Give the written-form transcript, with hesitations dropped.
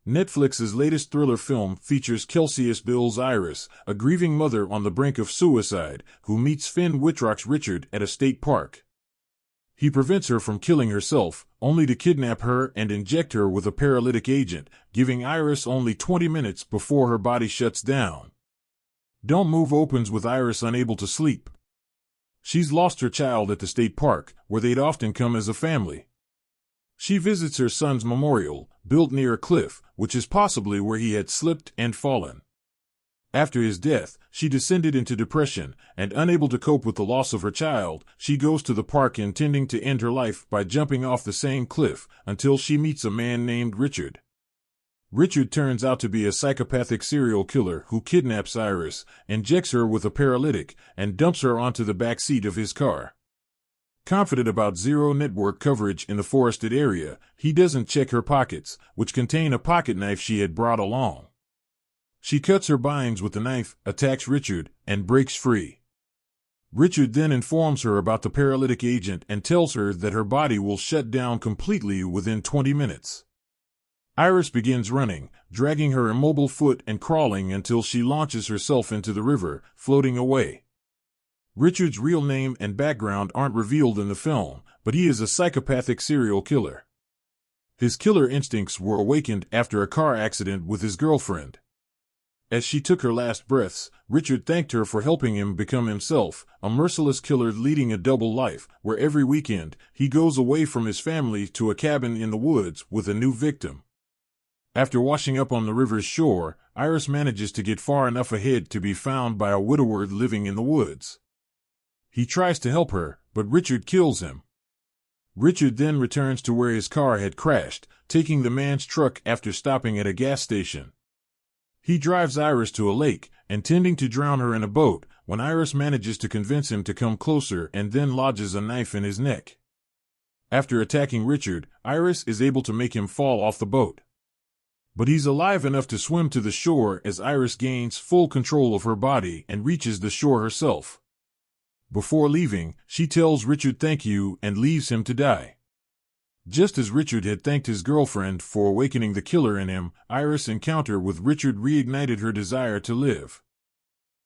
Netflix's latest thriller film features Kelsey Bill's Iris, a grieving mother on the brink of suicide, who meets Finn Wittrock's Richard at a state park. He prevents her from killing herself, only to kidnap her and inject her with a paralytic agent, giving Iris only 20 minutes before her body shuts down. Don't Move opens with Iris unable to sleep. She's lost her child at the state park, where they'd often come as a family. She visits her son's memorial, built near a cliff, which is possibly where he had slipped and fallen. After his death, she descended into depression, and unable to cope with the loss of her child, she goes to the park intending to end her life by jumping off the same cliff, until she meets a man named Richard. Richard turns out to be a psychopathic serial killer who kidnaps Iris, injects her with a paralytic, and dumps her onto the back seat of his car. Confident about zero network coverage in the forested area, he doesn't check her pockets, which contain a pocket knife she had brought along. She cuts her binds with the knife, attacks Richard, and breaks free. Richard then informs her about the paralytic agent and tells her that her body will shut down completely within 20 minutes. Iris begins running, dragging her immobile foot and crawling until she launches herself into the river, floating away. Richard's real name and background aren't revealed in the film, but he is a psychopathic serial killer. His killer instincts were awakened after a car accident with his girlfriend. As she took her last breaths, Richard thanked her for helping him become himself, a merciless killer leading a double life, where every weekend, he goes away from his family to a cabin in the woods with a new victim. After washing up on the river's shore, Iris manages to get far enough ahead to be found by a widower living in the woods. He tries to help her, but Richard kills him. Richard then returns to where his car had crashed, taking the man's truck after stopping at a gas station. He drives Iris to a lake, intending to drown her in a boat, when Iris manages to convince him to come closer and then lodges a knife in his neck. After attacking Richard, Iris is able to make him fall off the boat. But he's alive enough to swim to the shore as Iris gains full control of her body and reaches the shore herself. Before leaving, she tells Richard thank you and leaves him to die. Just as Richard had thanked his girlfriend for awakening the killer in him, Iris' encounter with Richard reignited her desire to live.